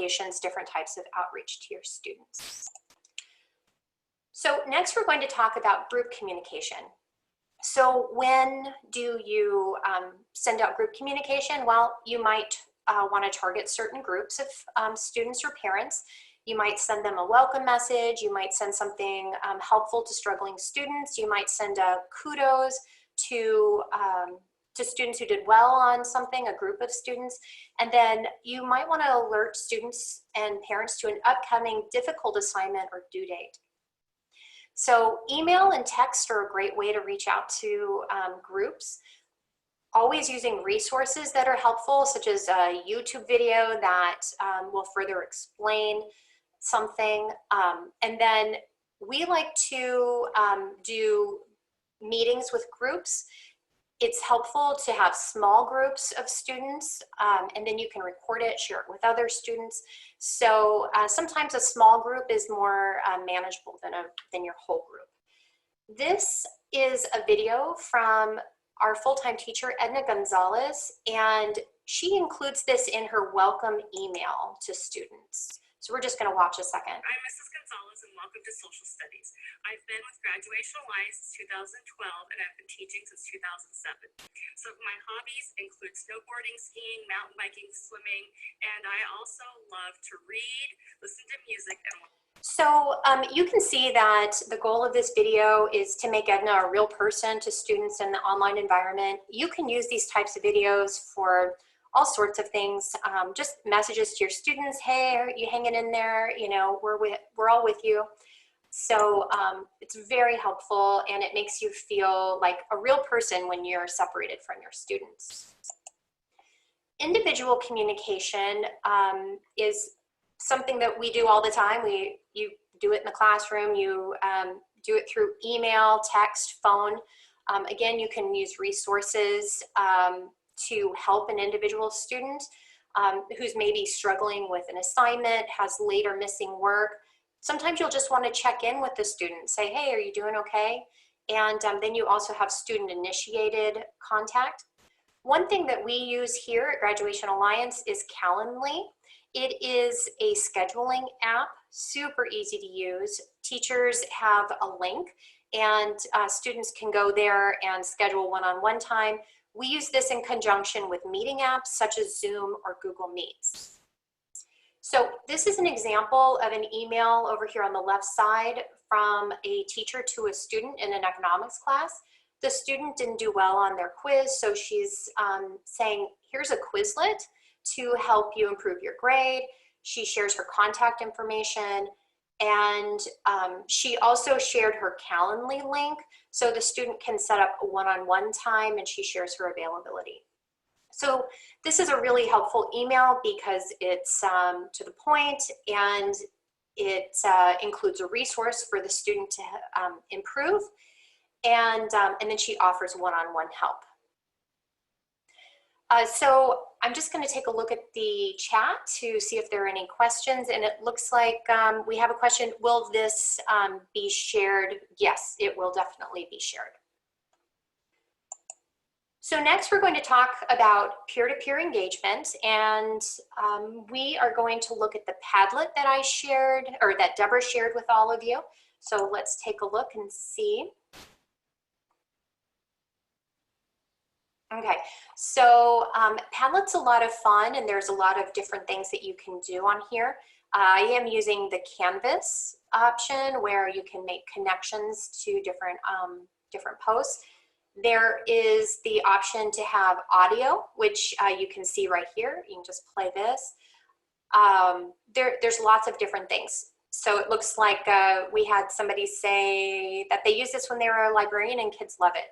communications, different types of outreach to your students. So next we're going to talk about group communication. So when do you send out group communication? Well, you might want to target certain groups of students or parents. You might send them a welcome message. You might send something helpful to struggling students. You might send a kudos to students who did well on something, a group of students. And then you might want to alert students and parents to an upcoming difficult assignment or due date. So email and text are a great way to reach out to groups. Always using resources that are helpful, such as a YouTube video that will further explain something. And then we like to do meetings with groups. It's helpful to have small groups of students, and then you can record it, share it with other students. So sometimes a small group is more manageable than your whole group. This is a video from our full-time teacher, Edna Gonzalez, and she includes this in her welcome email to students. So we're just gonna watch a second. I'm Mrs. Gonzalez and welcome to Social Studies. I've been with Graduation Alliance since 2012 and I've been teaching since 2007. So my hobbies include snowboarding, skiing, mountain biking, swimming, and I also love to read, listen to music, and so you can see that the goal of this video is to make Edna a real person to students in the online environment. You can use these types of videos for all sorts of things, just messages to your students. Hey, are you hanging in there? You know, we're all with you. So it's very helpful and it makes you feel like a real person when you're separated from your students. Individual communication is something that we do all the time. You do it in the classroom, you do it through email, text, phone. Again, you can use resources to help an individual student who's maybe struggling with an assignment, has late or missing work. Sometimes you'll just want to check in with the student, say, hey, are you doing okay? And then you also have student-initiated contact. One thing that we use here at Graduation Alliance is Calendly. It is a scheduling app, super easy to use. Teachers have a link and students can go there and schedule one-on-one time. We use this in conjunction with meeting apps such as Zoom or Google Meets. So this is an example of an email over here on the left side from a teacher to a student in an economics class. The student didn't do well on their quiz, so she's saying, here's a Quizlet to help you improve your grade. She shares her contact information, and she also shared her Calendly link so the student can set up a one-on-one time, and she shares her availability. So this is a really helpful email because it's to the point and it includes a resource for the student to improve, and then she offers one-on-one help. So I'm just going to take a look at the chat to see if there are any questions, and it looks like we have a question. Will this be shared? Yes, it will definitely be shared. So next we're going to talk about peer-to-peer engagement, and we are going to look at the Padlet that I shared, or that Deborah shared with all of you. So let's take a look and see. Okay, so Padlet's a lot of fun and there's a lot of different things that you can do on here. I am using the Canvas option where you can make connections to different posts. There is the option to have audio, which you can see right here. You can just play this. There's lots of different things. So it looks like we had somebody say that they use this when they were a librarian and kids love it.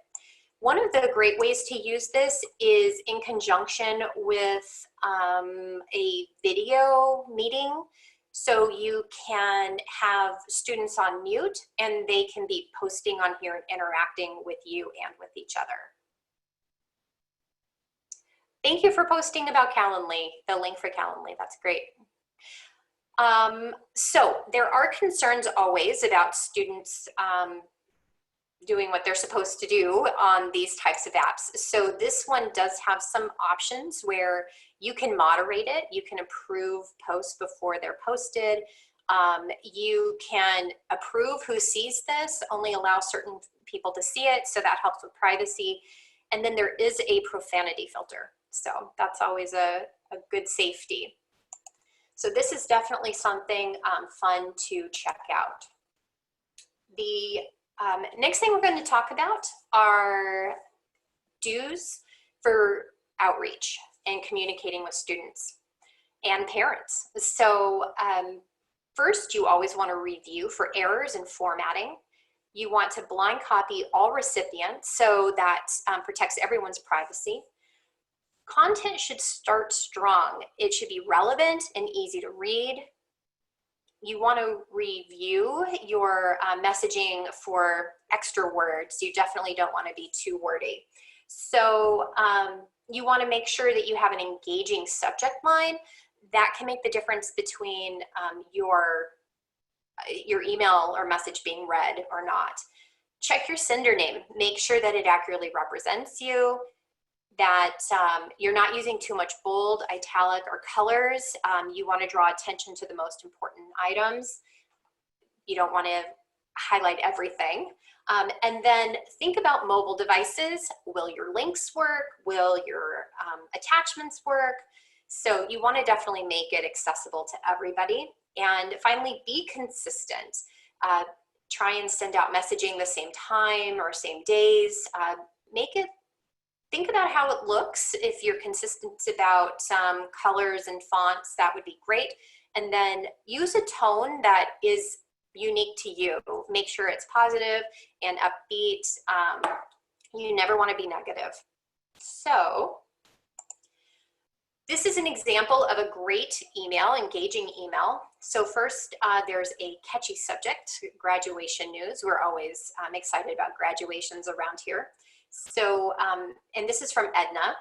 One of the great ways to use this is in conjunction with a video meeting. So you can have students on mute and they can be posting on here and interacting with you and with each other. Thank you for posting about Calendly, the link for Calendly, that's great. So there are concerns always about students doing what they're supposed to do on these types of apps. So this one does have some options where you can moderate it. You can approve posts before they're posted. You can approve who sees this, only allow certain people to see it, so that helps with privacy. And then there is a profanity filter. So that's always a good safety. So this is definitely something fun to check out. The next thing we're going to talk about are do's for outreach and communicating with students and parents. So first, you always want to review for errors in formatting. You want to blind copy all recipients so that protects everyone's privacy. Content should start strong. It should be relevant and easy to read. You want to review your messaging for extra words. You definitely don't want to be too wordy. So you want to make sure that you have an engaging subject line. That can make the difference between your email or message being read or not. Check your sender name. Make sure that it accurately represents you, that you're not using too much bold, italic, or colors. You want to draw attention to the most important items. You don't want to highlight everything. And then think about mobile devices. Will your links work? Will your attachments work? So you want to definitely make it accessible to everybody. And finally, be consistent. Try and send out messaging the same time or same days. Think about how it looks. If you're consistent about colors and fonts, that would be great. And then use a tone that is unique to you. Make sure it's positive and upbeat. You never want to be negative. So this is an example of a great email, engaging email. So first, there's a catchy subject, graduation news. We're always excited about graduations around here. So, and this is from Edna.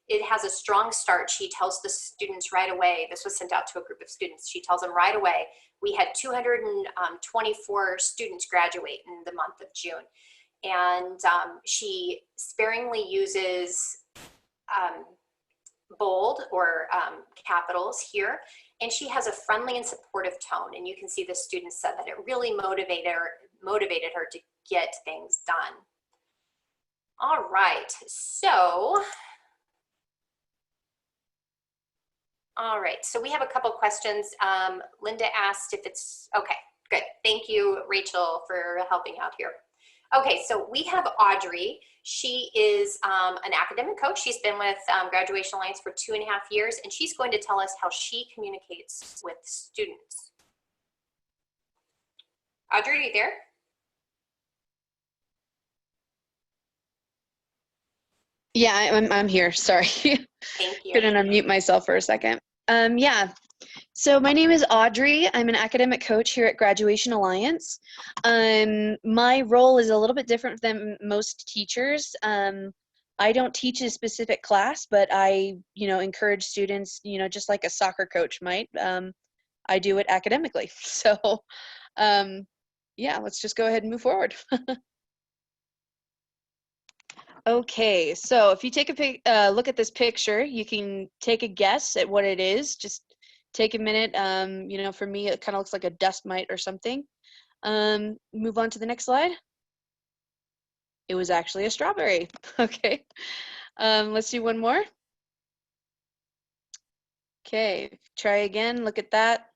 It has a strong start. She tells the students right away, this was sent out to a group of students, she tells them right away, we had 224 students graduate in the month of June. And she sparingly uses bold or capitals here. And she has a friendly and supportive tone. And you can see the students said that it really motivated her to get things done. All right, so we have a couple questions. Linda asked if it's, okay, good. Thank you, Rachel, for helping out here. Okay, so we have Audrey. She is an academic coach. She's been with Graduation Alliance for 2.5 years, and she's going to tell us how she communicates with students. Audrey, are you there? Yeah, I'm here. Sorry. Thank you. Couldn't unmute myself for a second. Yeah. So my name is Audrey. I'm an academic coach here at Graduation Alliance. My role is a little bit different than most teachers. I don't teach a specific class, but I, encourage students, just like a soccer coach might. I do it academically. So, yeah, let's just go ahead and move forward. Okay, so if you take a look at this picture, you can take a guess at what it is. Just take a minute. For me, it kind of looks like a dust mite or something. Move on to the next slide. It was actually a strawberry. Okay, let's do one more. Okay, try again. Look at that.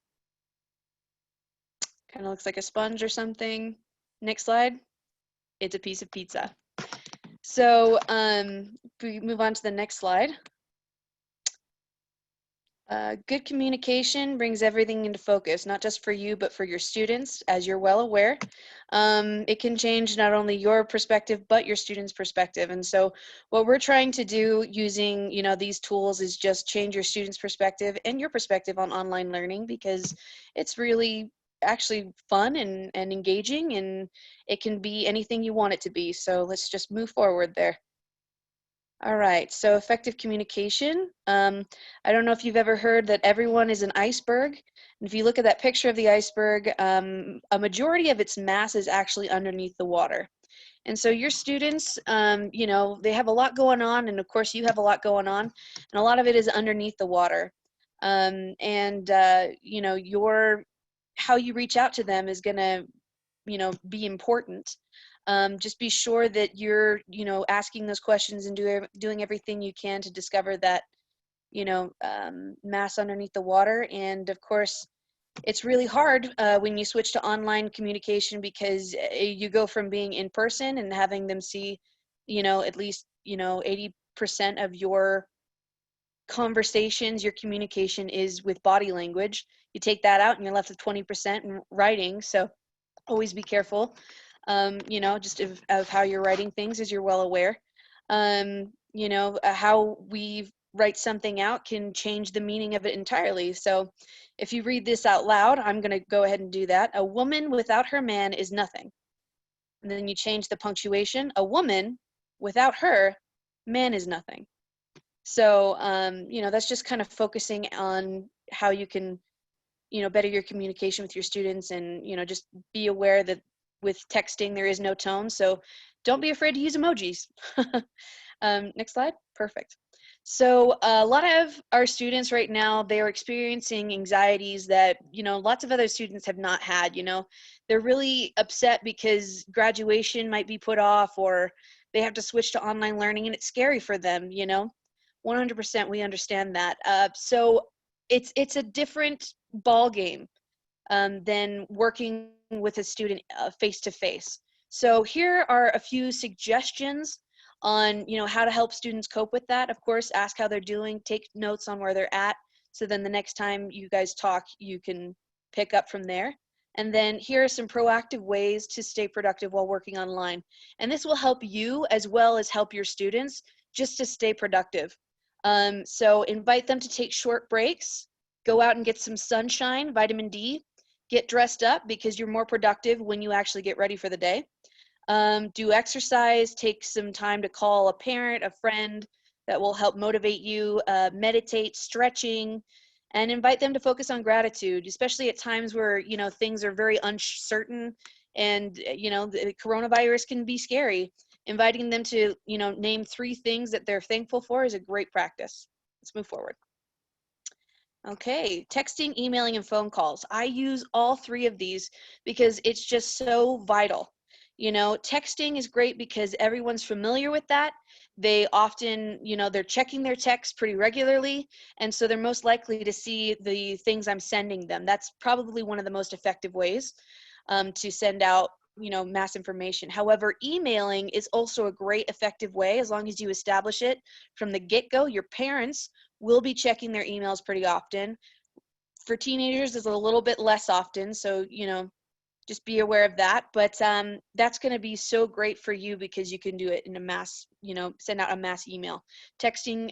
Kind of looks like a sponge or something. Next slide. It's a piece of pizza. So we move on to the next slide. Good communication brings everything into focus, not just for you, but for your students, as you're well aware. It can change not only your perspective, but your students' perspective. And so what we're trying to do using, these tools is just change your students' perspective and your perspective on online learning, because it's really actually fun and engaging, and it can be anything you want it to be. So let's just move forward there. All right, so effective communication. I don't know if you've ever heard that everyone is an iceberg. And if you look at that picture of the iceberg, a majority of its mass is actually underneath the water. And so your students, you know, they have a lot going on, and of course you have a lot going on, and a lot of it is underneath the water. You know, how you reach out to them is going to, you know, be important. Just be sure that you're, you know, asking those questions and doing everything you can to discover that, you know, mass underneath the water. And of course, it's really hard when you switch to online communication, because you go from being in person and having them see, you know, at least, you know, 80% of your conversations, your communication is with body language. You take that out and you're left with 20% in writing. So always be careful, you know, just of how you're writing things, as you're well aware. You know, how we write something out can change the meaning of it entirely. So if you read this out loud, I'm going to go ahead and do that. A woman without her man is nothing. And then you change the punctuation. A woman without her man is nothing. So, you know, that's just kind of focusing on how you can, you know, better your communication with your students, and, you know, just be aware that with texting there is no tone, so don't be afraid to use emojis. Next slide. Perfect. So a lot of our students right now, they are experiencing anxieties that, you know, lots of other students have not had. You know, they're really upset because graduation might be put off, or they have to switch to online learning, and it's scary for them. You know, 100% we understand that. So it's a different ball game than working with a student face to face. So here are a few suggestions on, you know, how to help students cope with that. Of course, ask how they're doing, take notes on where they're at, so then the next time you guys talk, you can pick up from there. And then here are some proactive ways to stay productive while working online. And this will help you as well as help your students just to stay productive. So invite them to take short breaks, go out and get some sunshine, vitamin D, get dressed up, because you're more productive when you actually get ready for the day. Do exercise, take some time to call a parent, a friend that will help motivate you, meditate, stretching, and invite them to focus on gratitude, especially at times where, you know, things are very uncertain, and, you know, the coronavirus can be scary. Inviting them to, you know, name 3 things that they're thankful for is a great practice. Let's move forward. Okay, texting, emailing, and phone calls. I use all 3 of these because it's just so vital. You know, texting is great because everyone's familiar with that. They often, you know, they're checking their texts pretty regularly, and so they're most likely to see the things I'm sending them. That's probably one of the most effective ways to send out, you know, mass information. However, emailing is also a great effective way, as long as you establish it from the get-go. Your parents will be checking their emails pretty often. For teenagers, it's a little bit less often, so, you know, just be aware of that. But that's going to be so great for you because you can do it in a mass, you know, send out a mass email. Texting,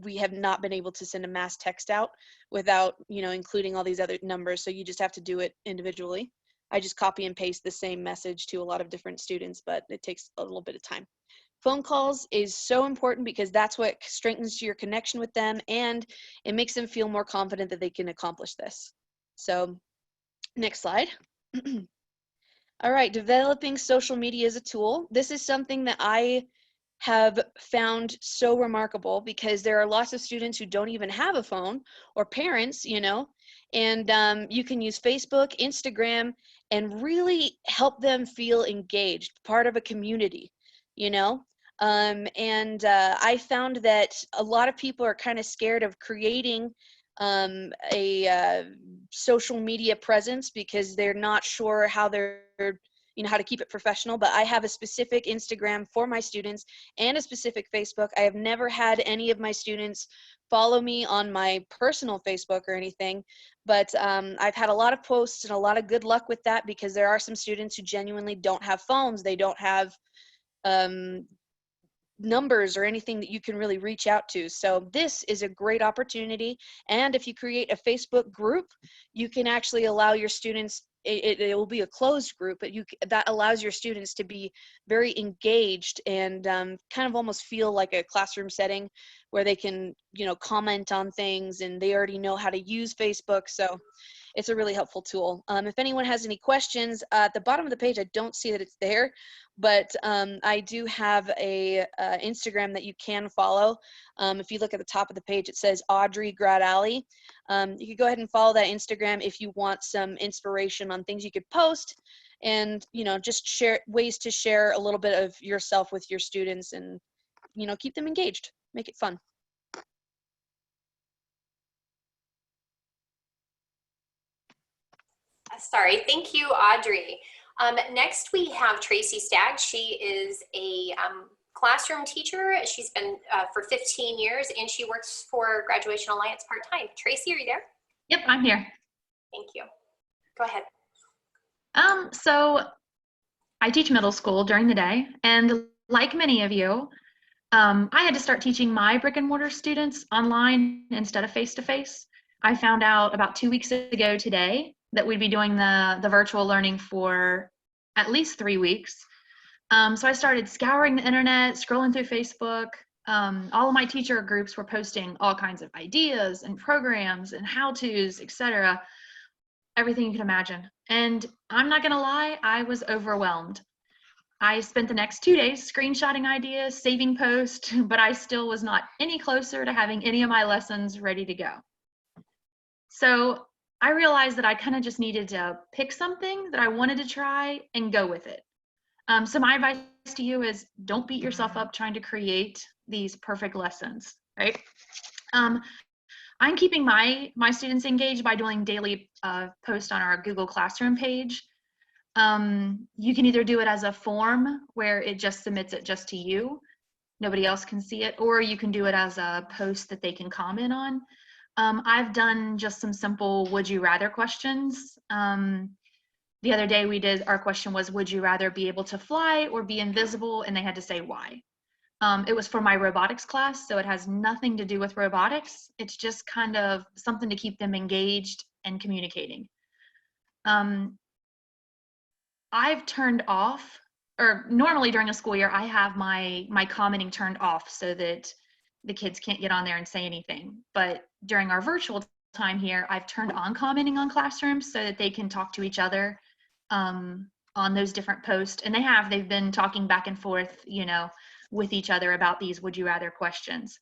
we have not been able to send a mass text out without, you know, including all these other numbers, so you just have to do it individually. I just copy and paste the same message to a lot of different students, but it takes a little bit of time. Phone calls is so important because that's what strengthens your connection with them, and it makes them feel more confident that they can accomplish this. So next slide. All right, developing social media as a tool. This is something that I have found so remarkable because there are lots of students who don't even have a phone, or parents, you know, and you can use Facebook, Instagram, and really help them feel engaged, part of a community, you know. I found that a lot of people are kind of scared of creating a social media presence because they're not sure how they're, you know, how to keep it professional. But I have a specific Instagram for my students and a specific Facebook. I have never had any of my students follow me on my personal Facebook or anything, but I've had a lot of posts and a lot of good luck with that because there are some students who genuinely don't have phones. They don't have numbers or anything that you can really reach out to. So this is a great opportunity. And if you create a Facebook group, you can actually allow your students, it will be a closed group, but that allows your students to be very engaged and kind of almost feel like a classroom setting where they can, you know, comment on things, and they already know how to use Facebook. So it's a really helpful tool. If anyone has any questions, at the bottom of the page, I don't see that it's there, but I do have a Instagram that you can follow. If you look at the top of the page, it says Audrey Gradali. You could go ahead and follow that Instagram if you want some inspiration on things you could post, and just share ways to share a little bit of yourself with your students, and keep them engaged, make it fun. Sorry, thank you, Audrey. Next we have Tracy Stagg. She is a classroom teacher. She's been for 15 years, and she works for Graduation Alliance part-time. Tracy, are you there? Yep, I'm here. Thank you. Go ahead. So I teach middle school during the day, and like many of you, I had to start teaching my brick and mortar students online instead of face-to-face. I found out about 2 weeks ago today that we'd be doing the virtual learning for at least 3 weeks. So I started scouring the internet, scrolling through Facebook. All of my teacher groups were posting all kinds of ideas and programs and how-tos, etc. Everything you can imagine. And I'm not gonna lie, I was overwhelmed. I spent the next 2 days screenshotting ideas, saving posts, but I still was not any closer to having any of my lessons ready to go. So I realized that I kind of just needed to pick something that I wanted to try and go with it. So my advice to you is don't beat yourself up trying to create these perfect lessons, right? I'm keeping my students engaged by doing daily posts on our Google Classroom page. You can either do it as a form where it just submits it just to you, nobody else can see it, or you can do it as a post that they can comment on. I've done just some simple would you rather questions. The other day our question was, would you rather be able to fly or be invisible? And they had to say why. It was for my robotics class, so it has nothing to do with robotics. It's just kind of something to keep them engaged and communicating. I've turned off, or normally during a school year, I have my commenting turned off so that the kids can't get on there and say anything. But during our virtual time here, I've turned on commenting on classrooms so that they can talk to each other on those different posts. And they've been talking back and forth, with each other about these would you rather questions.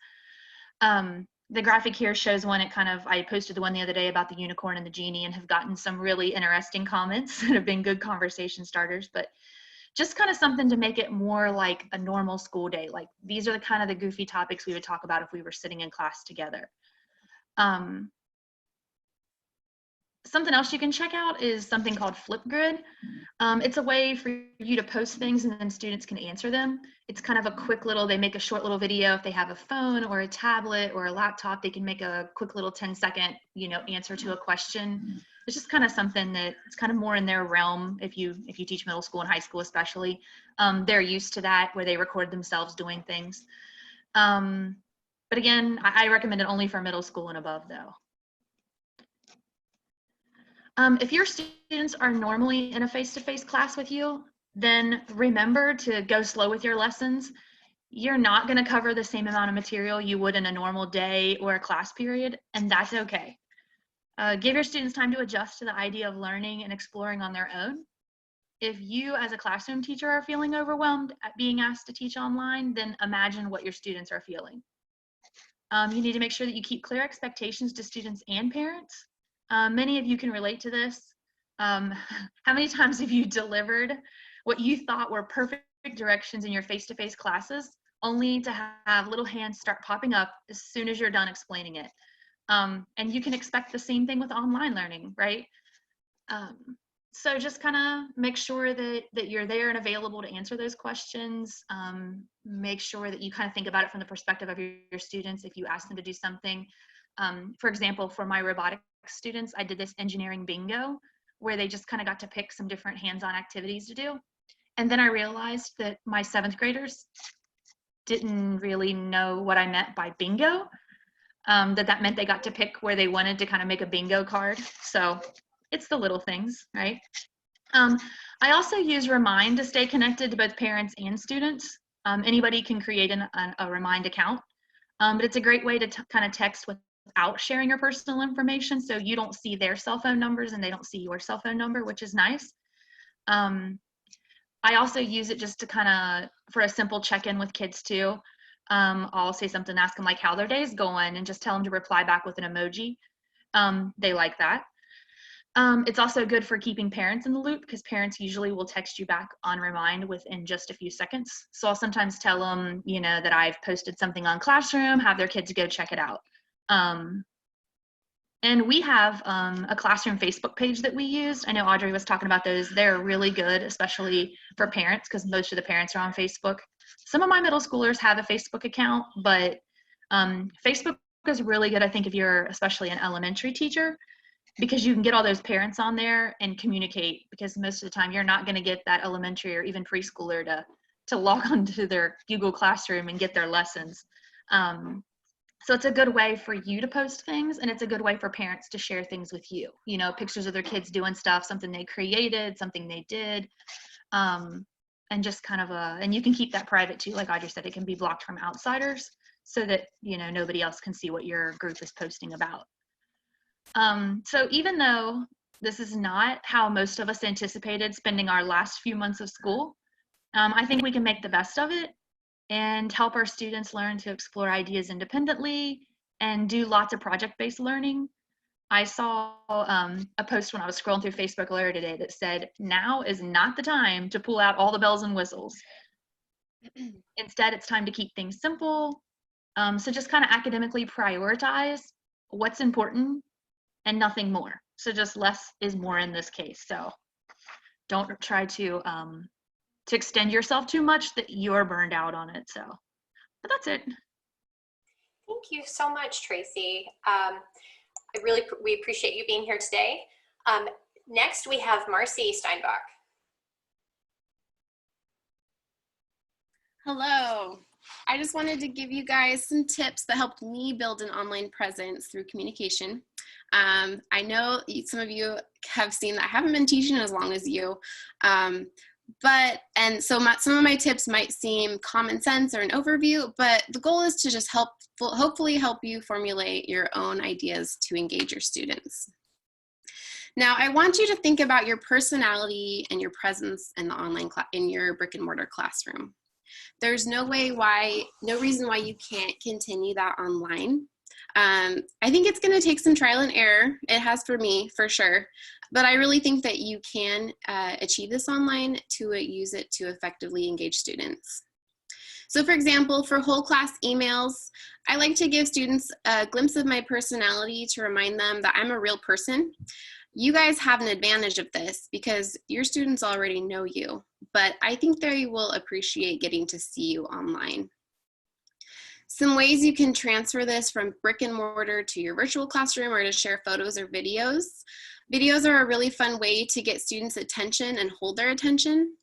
The graphic here shows one. I posted the one the other day about the unicorn and the genie and have gotten some really interesting comments that have been good conversation starters, but just kind of something to make it more like a normal school day. Like these are the kind of the goofy topics we would talk about if we were sitting in class together. Something else you can check out is something called Flipgrid. It's a way for you to post things and then students can answer them. It's kind of a quick they make a short little video. If they have a phone or a tablet or a laptop, they can make a quick little 10-second, answer to a question. It's just kind of something that it's kind of more in their realm. If you teach middle school and high school, especially, they're used to that where they record themselves doing things. But again, I recommend it only for middle school and above though. If your students are normally in a face-to-face class with you, then remember to go slow with your lessons. You're not going to cover the same amount of material you would in a normal day or a class period, and that's okay. Give your students time to adjust to the idea of learning and exploring on their own. If you as a classroom teacher are feeling overwhelmed at being asked to teach online, then imagine what your students are feeling. You need to make sure that you keep clear expectations to students and parents. Many of you can relate to this. How many times have you delivered what you thought were perfect directions in your face-to-face classes, only to have little hands start popping up as soon as you're done explaining it? And you can expect the same thing with online learning, right? So just kind of make sure that you're there and available to answer those questions. Make sure that you kind of think about it from the perspective of your students if you ask them to do something. For example, for my robotics students, I did this engineering bingo where they just kind of got to pick some different hands-on activities to do. And then I realized that my 7th graders didn't really know what I meant by bingo, that meant they got to pick where they wanted to kind of make a bingo card. So it's the little things, right? I also use Remind to stay connected to both parents and students. Anybody can create a Remind account, but it's a great way to kind of text without without sharing your personal information. So you don't see their cell phone numbers and they don't see your cell phone number, which is nice. I also use it just to kind of, for a simple check-in with kids too. I'll say something, ask them like how their day's going, and just tell them to reply back with an emoji. They like that. It's also good for keeping parents in the loop, because parents usually will text you back on remind within just a few seconds. So I'll sometimes tell them, you know, that I've posted something on Classroom, have their kids go check it out. And we have a Classroom Facebook page that we use. I know Audrey was talking about those. They're really good, especially for parents, because most of the parents are on Facebook. Some of my middle schoolers have a Facebook account, but Facebook is really good, I think, if you're especially an elementary teacher, because you can get all those parents on there and communicate, because most of the time you're not going to get that elementary or even preschooler to log onto their Google Classroom and get their lessons. So it's a good way for you to post things, and it's a good way for parents to share things with you. You know, pictures of their kids doing stuff, something they created, something they did, and just kind of and you can keep that private too. Like Audrey said, it can be blocked from outsiders so that, you know, nobody else can see what your group is posting about. So even though this is not how most of us anticipated spending our last few months of school, I think we can make the best of it and help our students learn to explore ideas independently and do lots of project-based learning. I saw a post when I was scrolling through Facebook earlier today that said, now is not the time to pull out all the bells and whistles. Instead, it's time to keep things simple. So just kind of academically prioritize what's important and nothing more. So just less is more in this case. So don't try to extend yourself too much that you're burned out on it. So, but that's it. Thank you so much, Tracy. We appreciate you being here today. Next, we have Marcy Steinbach. Hello. I just wanted to give you guys some tips that helped me build an online presence through communication. I know some of you have seen that I haven't been teaching as long as you, some of my tips might seem common sense or an overview, but the goal is to just hopefully help you formulate your own ideas to engage your students. Now, I want you to think about your personality and your presence in the in your brick and mortar classroom. There's no reason why you can't continue that online. I think it's going to take some trial and error. It has for me, for sure. But I really think that you can achieve this online to use it to effectively engage students. So for example, for whole class emails, I like to give students a glimpse of my personality to remind them that I'm a real person. You guys have an advantage of this because your students already know you, but I think they will appreciate getting to see you online. Some ways you can transfer this from brick and mortar to your virtual classroom or to share photos or videos. Videos are a really fun way to get students' attention and hold their attention.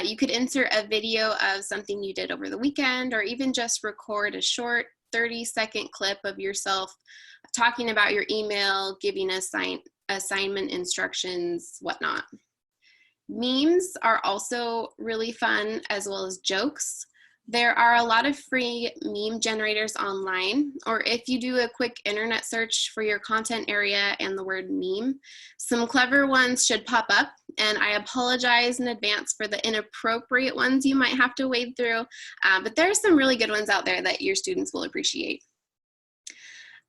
You could insert a video of something you did over the weekend, or even just record a short 30-second clip of yourself talking about your email, giving assignment instructions, whatnot. Memes are also really fun, as well as jokes. There are a lot of free meme generators online, or if you do a quick internet search for your content area and the word meme, some clever ones should pop up, and I apologize in advance for the inappropriate ones you might have to wade through, but there are some really good ones out there that your students will appreciate.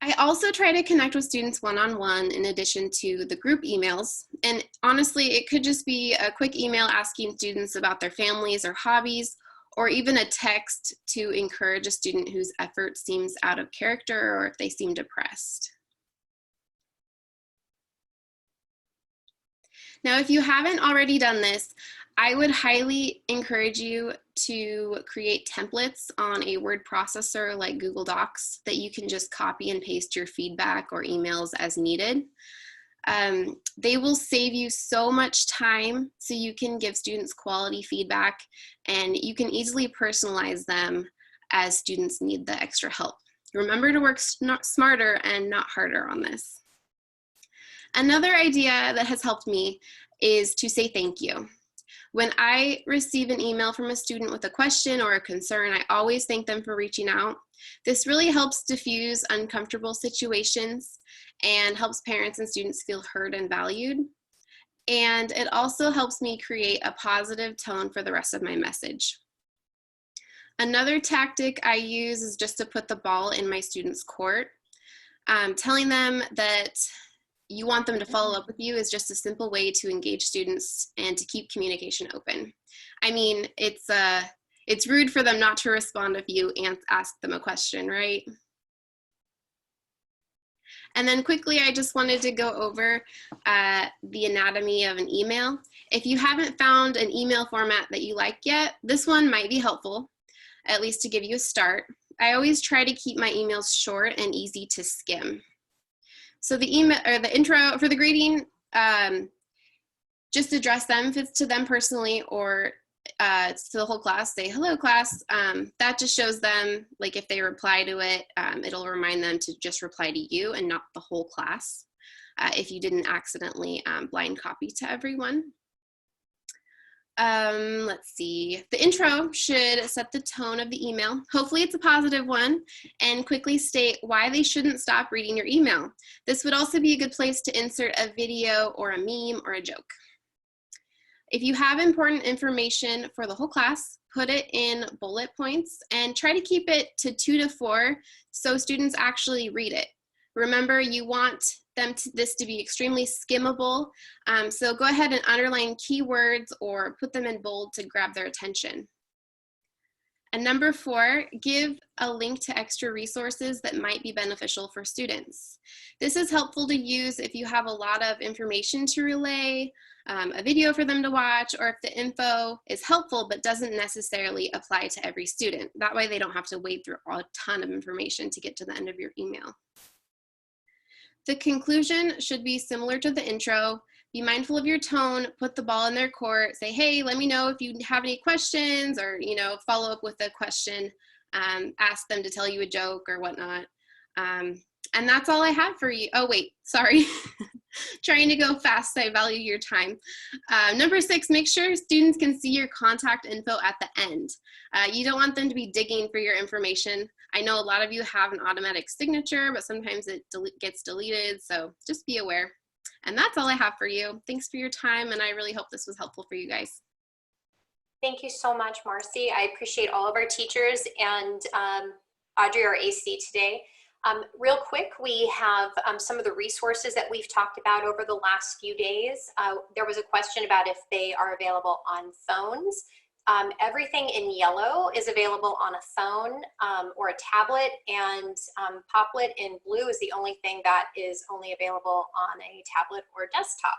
I also try to connect with students one-on-one in addition to the group emails, and honestly, it could just be a quick email asking students about their families or hobbies, or even a text to encourage a student whose effort seems out of character or if they seem depressed. Now, if you haven't already done this, I would highly encourage you to create templates on a word processor like Google Docs that you can just copy and paste your feedback or emails as needed. They will save you so much time, so you can give students quality feedback, and you can easily personalize them as students need the extra help. Remember to work smarter and not harder on this. Another idea that has helped me is to say thank you. When I receive an email from a student with a question or a concern, I always thank them for reaching out. This really helps diffuse uncomfortable situations and helps parents and students feel heard and valued. And it also helps me create a positive tone for the rest of my message. Another tactic I use is just to put the ball in my students' court. Telling them that you want them to follow up with you is just a simple way to engage students and to keep communication open. I mean, it's rude for them not to respond if you ask them a question, right? And then quickly, I just wanted to go over the anatomy of an email. If you haven't found an email format that you like yet, this one might be helpful, at least to give you a start. I always try to keep my emails short and easy to skim. So the email or the intro for the greeting, just address them if it's to them personally or to the whole class. Say hello class. That just shows them, like, if they reply to it, it'll remind them to just reply to you and not the whole class. If you didn't accidentally blind copy to everyone. Let's see. The intro should set the tone of the email. Hopefully it's a positive one, and quickly state why they shouldn't stop reading your email. This would also be a good place to insert a video or a meme or a joke. If you have important information for the whole class, put it in bullet points and try to keep it to 2 to 4 so students actually read it. Remember, you want this to be extremely skimmable, so go ahead and underline keywords or put them in bold to grab their attention. And number 4, give a link to extra resources that might be beneficial for students. This is helpful to use if you have a lot of information to relay, a video for them to watch, or if the info is helpful but doesn't necessarily apply to every student. That way they don't have to wade through a ton of information to get to the end of your email. The conclusion should be similar to the intro. Be mindful of your tone, put the ball in their court, say, hey, let me know if you have any questions, or, you know, follow up with a question, ask them to tell you a joke or whatnot. And that's all I have for you. Oh, wait, sorry. Trying to go fast, I value your time. Number 6, make sure students can see your contact info at the end. You don't want them to be digging for your information. I know a lot of you have an automatic signature, but sometimes it gets deleted, so just be aware. And that's all I have for you. Thanks for your time, and I really hope this was helpful for you guys. Thank you so much, Marcy. I appreciate all of our teachers and Audrey, our AC today. Real quick, we have some of the resources that we've talked about over the last few days. There was a question about if they are available on phones. Everything in yellow is available on a phone or a tablet, and Poplet in blue is the only thing that is only available on a tablet or desktop.